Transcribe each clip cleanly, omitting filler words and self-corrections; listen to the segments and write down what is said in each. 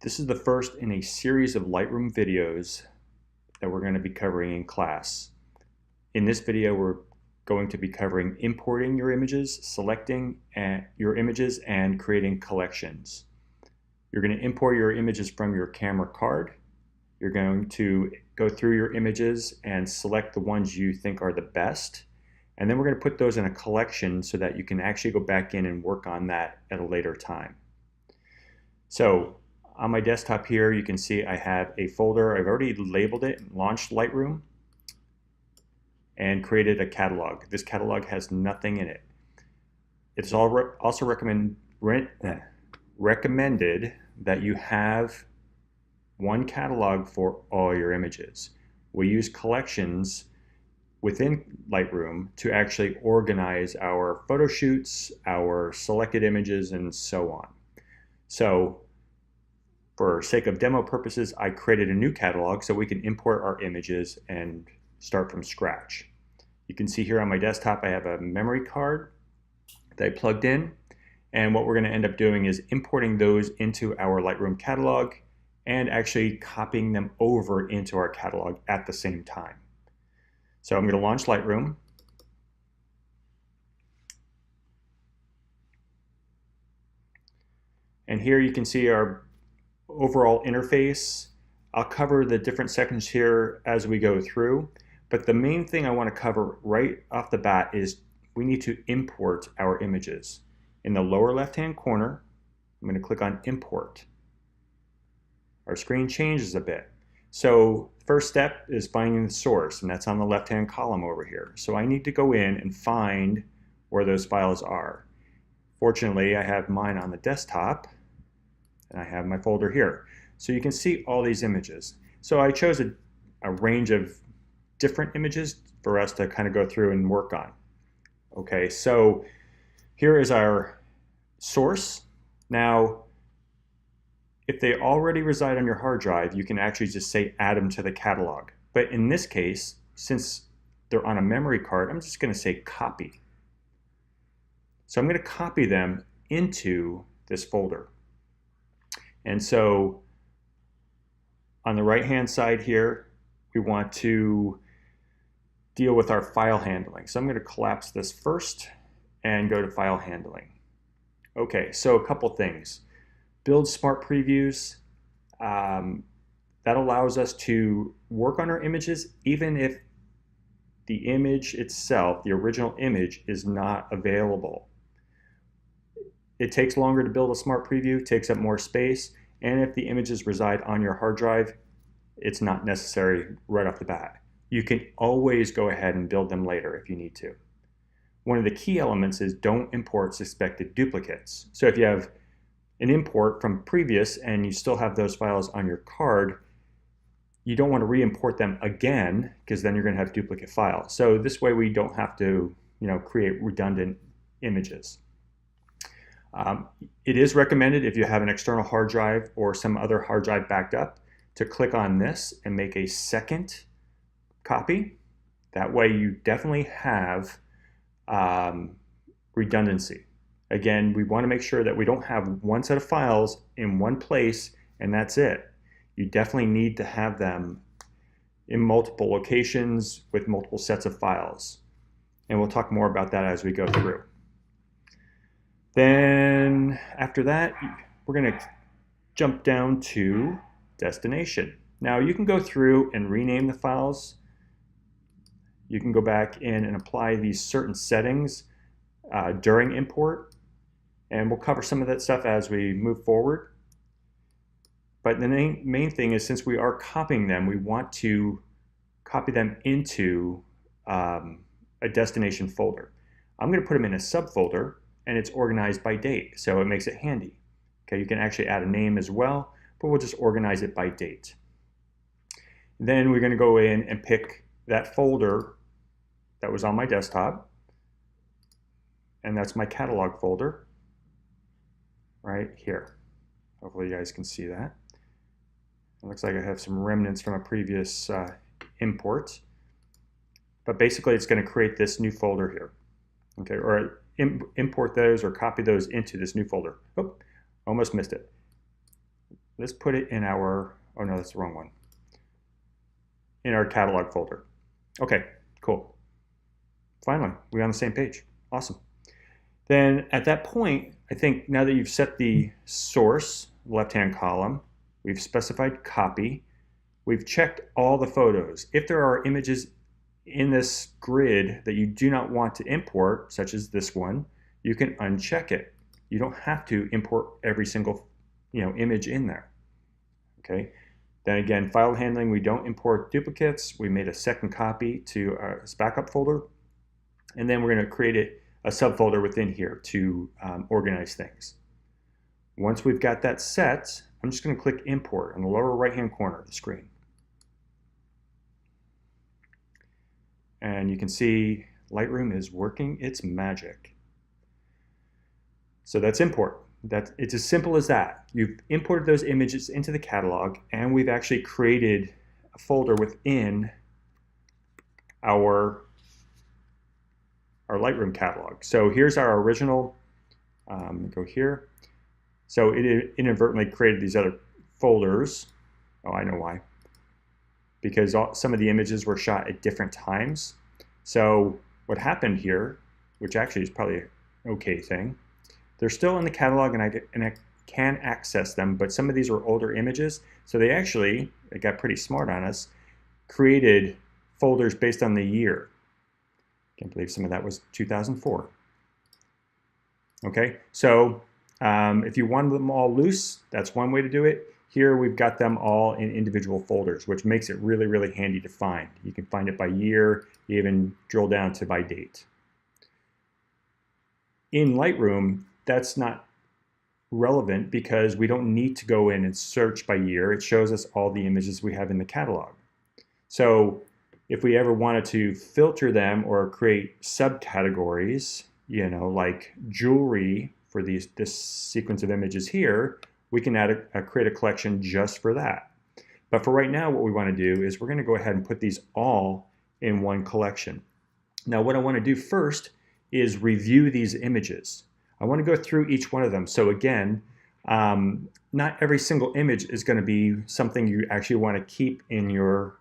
This is the first in a series of Lightroom videos that we're going to be covering in class. In this video, we're going to be covering importing your images, selecting your images, and creating collections. You're going to import your images from your camera card. You're going to go through your images and select the ones you think are the best. And then we're going to put those in a collection so that you can actually go back in and work on that at a later time. So on my desktop here, you can see I have a folder. I've already labeled it and launched Lightroom and created a catalog. This catalog has nothing in it. It's also recommended that you have one catalog for all your images. We use collections within Lightroom to actually organize our photo shoots, our selected images, and so on. So for sake of demo purposes, I created a new catalog so we can import our images and start from scratch. You can see here on my desktop I have a memory card that I plugged in, and what we're going to end up doing is importing those into our Lightroom catalog and actually copying them over into our catalog at the same time. So I'm going to launch Lightroom. And here you can see our overall interface. I'll cover the different sections here as we go through, but the main thing I want to cover right off the bat is we need to import our images. In the lower left-hand corner, I'm going to click on Import. Our screen changes a bit. So first step is finding the source, and that's on the left-hand column over here. So I need to go in and find where those files are. Fortunately, I have mine on the desktop, and I have my folder here. So you can see all these images. So I chose a range of different images for us to kind of go through and work on. Okay, so here is our source. Now, if they already reside on your hard drive, you can actually just say add them to the catalog. But in this case, since they're on a memory card, I'm just going to say copy. So I'm going to copy them into this folder. And so on the right-hand side here, we want to deal with our file handling. So I'm going to collapse this first and go to file handling. Okay, so a couple things. Build smart previews. That allows us to work on our images even if the image itself, the original image, is not available. It takes longer to build a smart preview, takes up more space, and if the images reside on your hard drive, it's not necessary right off the bat. You can always go ahead and build them later if you need to. One of the key elements is don't import suspected duplicates. So if you have an import from previous and you still have those files on your card, you don't want to re-import them again because then you're going to have duplicate files. So this way we don't have to, create redundant images. It is recommended if you have an external hard drive or some other hard drive backed up to click on this and make a second copy. That way you definitely have redundancy. Again, we want to make sure that we don't have one set of files in one place and that's it. You definitely need to have them in multiple locations with multiple sets of files. And we'll talk more about that as we go through. Then after that, we're going to jump down to destination. Now you can go through and rename the files. You can go back in and apply these certain settings during import. And we'll cover some of that stuff as we move forward. But the main thing is, since we are copying them, we want to copy them into a destination folder. I'm going to put them in a subfolder, and it's organized by date, so it makes it handy. Okay, you can actually add a name as well, but we'll just organize it by date. Then we're going to go in and pick that folder that was on my desktop, and that's my catalog folder right here. Hopefully you guys can see that. It looks like I have some remnants from a previous import, but basically it's going to create this new folder here. Okay, or import those or copy those into this new folder. Oh, almost missed it. let's put it in our, oh no, that's the wrong one, in our catalog folder. Okay, cool. Finally, we're on the same page. Awesome. Then at that point, I think now that you've set the source, left-hand column, we've specified copy, we've checked all the photos. If there are images in this grid that you do not want to import, such as this one, you can uncheck it. You don't have to import every single image in there. Okay. Then again, file handling, we don't import duplicates. We made a second copy to our backup folder. And then we're going to create a subfolder within here to organize things. Once we've got that set, I'm just going to click import in the lower right-hand corner of the screen. And you can see Lightroom is working its magic. So that's import. It's as simple as that. You've imported those images into the catalog, and we've actually created a folder within our Lightroom catalog. So here's our original, go here. So it inadvertently created these other folders. Oh, I know why. Because some of the images were shot at different times. So what happened here, which actually is probably an okay thing, they're still in the catalog and I can access them, but some of these were older images. So it got pretty smart on us, created folders based on the year. Can't believe some of that was 2004. Okay, so if you wanted them all loose, that's one way to do it. Here we've got them all in individual folders, which makes it really, really handy to find. You can find it by year, even drill down to by date. In Lightroom, that's not relevant because we don't need to go in and search by year. It shows us all the images we have in the catalog. So if we ever wanted to filter them or create subcategories, like jewelry for this sequence of images here, we can create a collection just for that. But for right now, what we want to do is we're going to go ahead and put these all in one collection. Now, what I want to do first is review these images. I want to go through each one of them. So again, not every single image is going to be something you actually want to keep in your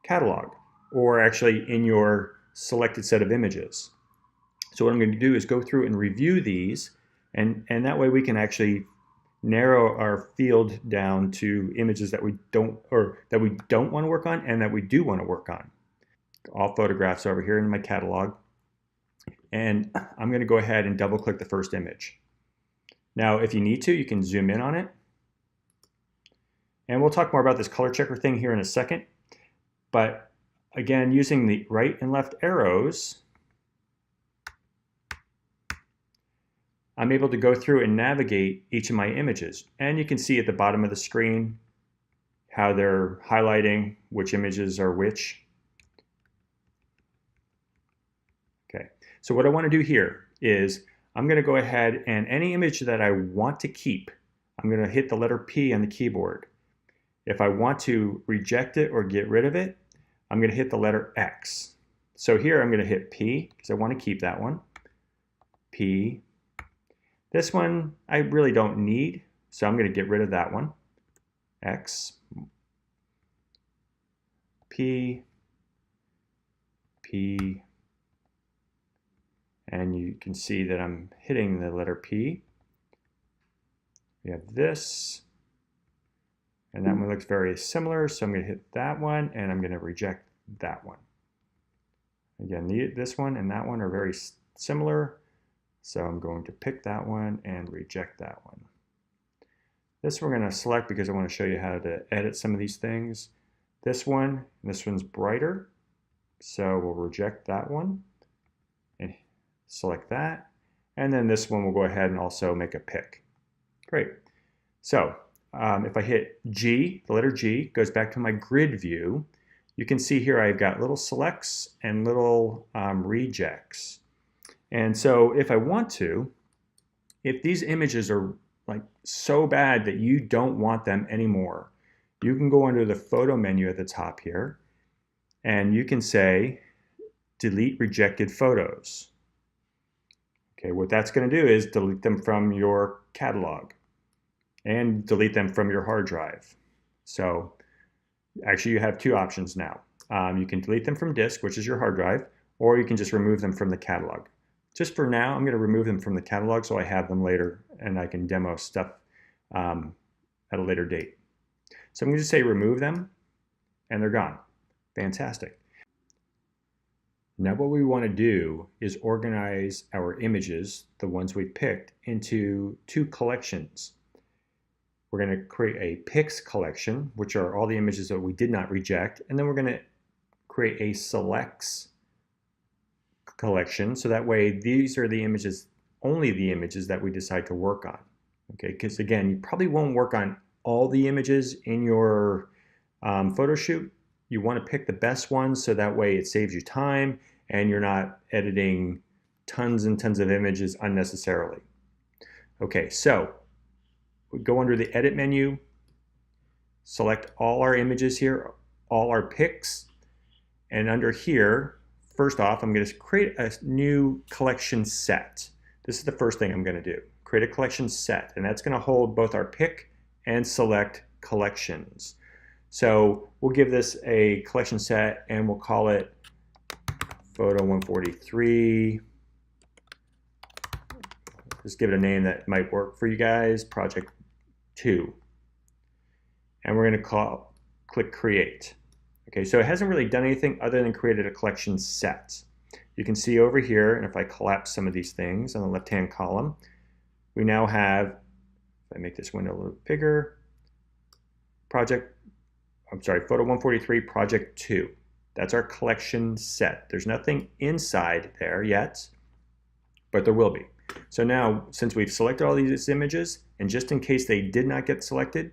catalog or actually in your selected set of images. So what I'm going to do is go through and review these, and that way we can actually narrow our field down to images that we don't want to work on and that we do want to work on. All photographs over here in my catalog. And I'm going to go ahead and double click the first image. Now, if you need to, you can zoom in on it. And we'll talk more about this color checker thing here in a second. But again, using the right and left arrows, I'm able to go through and navigate each of my images. And you can see at the bottom of the screen how they're highlighting which images are which. Okay, so what I want to do here is I'm going to go ahead and any image that I want to keep, I'm going to hit the letter P on the keyboard. If I want to reject it or get rid of it, I'm going to hit the letter X. So here I'm going to hit P because I want to keep that one. P. This one I really don't need, so I'm going to get rid of that one. X. P. P. And you can see that I'm hitting the letter P. We have this. And that one looks very similar, so I'm going to hit that one, and I'm going to reject that one. Again, this one and that one are very similar, so I'm going to pick that one and reject that one. This we're going to select because I want to show you how to edit some of these things. This one's brighter, so we'll reject that one and select that. And then this one we'll go ahead and also make a pick. Great. So if I hit G, the letter G goes back to my grid view. You can see here I've got little selects and little rejects. And so if I want to, if these images are like so bad that you don't want them anymore, you can go under the photo menu at the top here and you can say delete rejected photos. Okay, what that's going to do is delete them from your catalog. and delete them from your hard drive. So actually you have two options now. You can delete them from disk, which is your hard drive, or you can just remove them from the catalog. Just for now, I'm going to remove them from the catalog so I have them later and I can demo stuff at a later date. So I'm going to say remove them, and they're gone. Fantastic. Now what we want to do is organize our images, the ones we picked, into two collections. We're going to create a picks collection, which are all the images that we did not reject, and then we're going to create a selects collection, so that way these are the images, only the images that we decide to work on. Okay, because again, you probably won't work on all the images in your photo shoot. You want to pick the best ones so that way it saves you time and you're not editing tons and tons of images unnecessarily. Okay, so we go under the edit menu, select all our images here, all our picks, and under here, first off, I'm going to create a new collection set. This is the first thing I'm going to do. Create a collection set, and that's going to hold both our pick and select collections. So we'll give this a collection set and we'll call it Photo 143. Just give it a name that might work for you guys, Project 2. And we're going to click Create. Okay, so it hasn't really done anything other than created a collection set. You can see over here, and if I collapse some of these things on the left-hand column, we now have, if I make this window a little bigger, Photo 143 Project 2. That's our collection set. There's nothing inside there yet, but there will be. So now, since we've selected all these images, and just in case they did not get selected,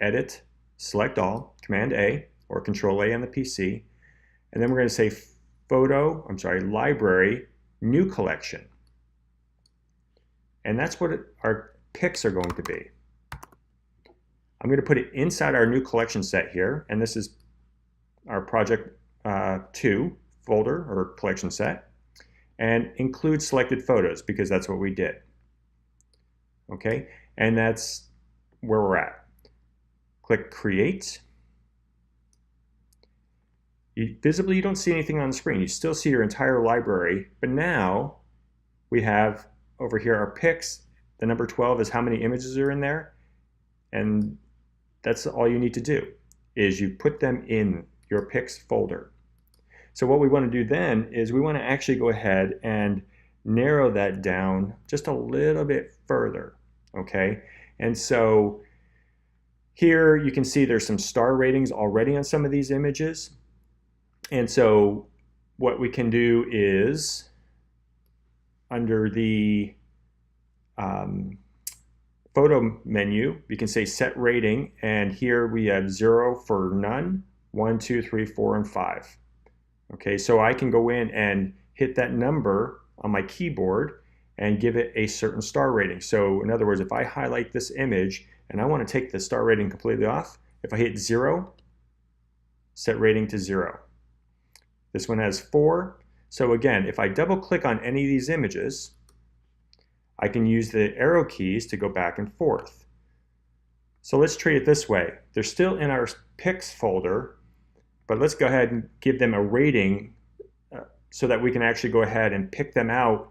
Edit, Select All, Command A, or Control A on the PC, and then we're going to say Library, New Collection. And that's what our picks are going to be. I'm going to put it inside our new collection set here, and this is our Project 2 folder or collection set, and include selected photos because that's what we did. Okay, and that's where we're at. Click Create. Visibly, you don't see anything on the screen. You still see your entire library, but now we have over here our picks. The number 12 is how many images are in there, and that's all you need to do, is you put them in your picks folder. So what we want to do then is we want to actually go ahead and narrow that down just a little bit further, okay? And so here you can see there's some star ratings already on some of these images. And so what we can do is under the photo menu, we can say set rating, and here we have 0 for none, 1, 2, 3, 4, and 5. Okay, so I can go in and hit that number on my keyboard and give it a certain star rating. So in other words, if I highlight this image and I want to take the star rating completely off, if I hit 0, set rating to 0. This one has 4. So again, if I double click on any of these images, I can use the arrow keys to go back and forth. So let's treat it this way. They're still in our picks folder, but let's go ahead and give them a rating so that we can actually go ahead and pick them out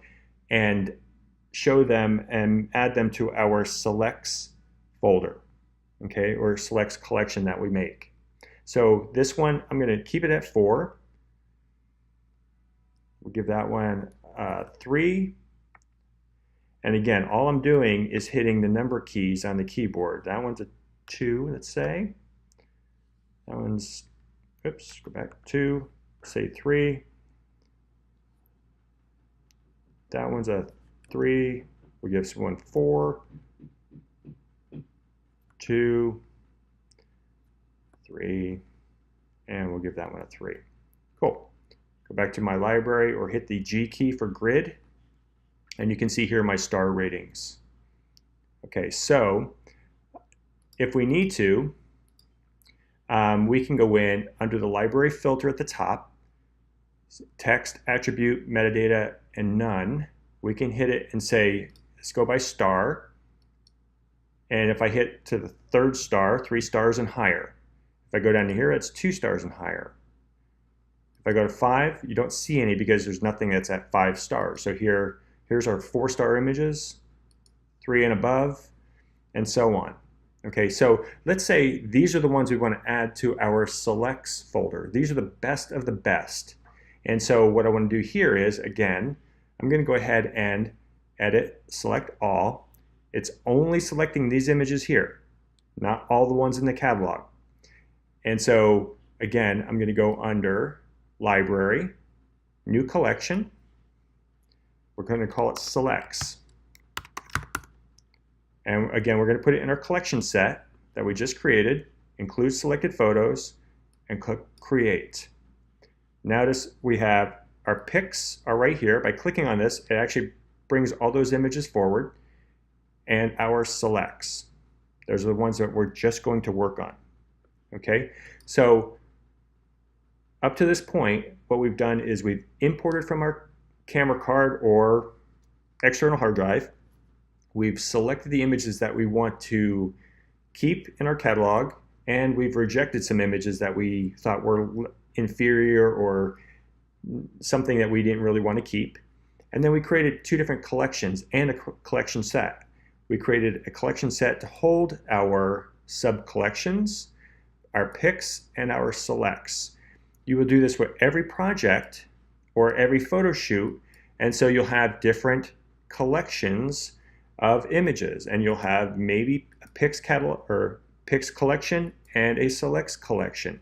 and show them and add them to our selects folder, okay, or selects collection that we make. So this one, I'm going to keep it at 4. We'll give that one 3. And again, all I'm doing is hitting the number keys on the keyboard. That one's a 2, let's say. That one's, oops, go back 2, say 3. That one's a 3. We'll give this one 4, 2, 3, and we'll give that one a 3. Cool. Go back to my library or hit the G key for grid. And you can see here my star ratings. Okay, so if we need to, we can go in under the library filter at the top, text, attribute, metadata, and none. We can hit it and say, let's go by star. And if I hit to the third star, 3 stars and higher. If I go down to here, it's 2 stars and higher. If I go to 5, you don't see any because there's nothing that's at 5 stars. So here's our 4-star images, 3 and above, and so on. Okay, so let's say these are the ones we want to add to our selects folder. These are the best of the best. And so what I want to do here is, again, I'm going to go ahead and edit, select all. It's only selecting these images here, not all the ones in the catalog. And so, again, I'm going to go under Library, New Collection. We're going to call it Selects. And again, we're going to put it in our collection set that we just created, include selected photos, and click Create. Notice we have our pics are right here. By clicking on this, it actually brings all those images forward, and our selects. Those are the ones that we're just going to work on. Okay, so up to this point, what we've done is we've imported from our camera card or external hard drive. We've selected the images that we want to keep in our catalog, and we've rejected some images that we thought were inferior or something that we didn't really want to keep. And then we created 2 different collections and a collection set. We created a collection set to hold our sub-collections, our picks, and our selects. You will do this with every project or every photo shoot, and so you'll have different collections of images, and you'll have maybe a picks catalog or picks collection and a selects collection.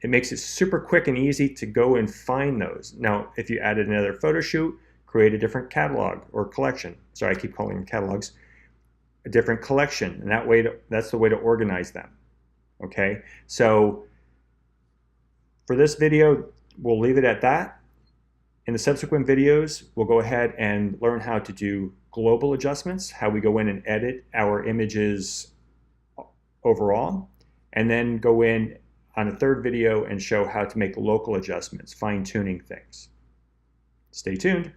It makes it super quick and easy to go and find those. Now, if you added another photo shoot, create a different catalog or collection. Sorry, I keep calling them catalogs. A different collection, and that way, that's the way to organize them. Okay, so for this video, we'll leave it at that. In the subsequent videos, we'll go ahead and learn how to do global adjustments, how we go in and edit our images overall, and then go in on a third video and show how to make local adjustments, fine-tuning things. Stay tuned.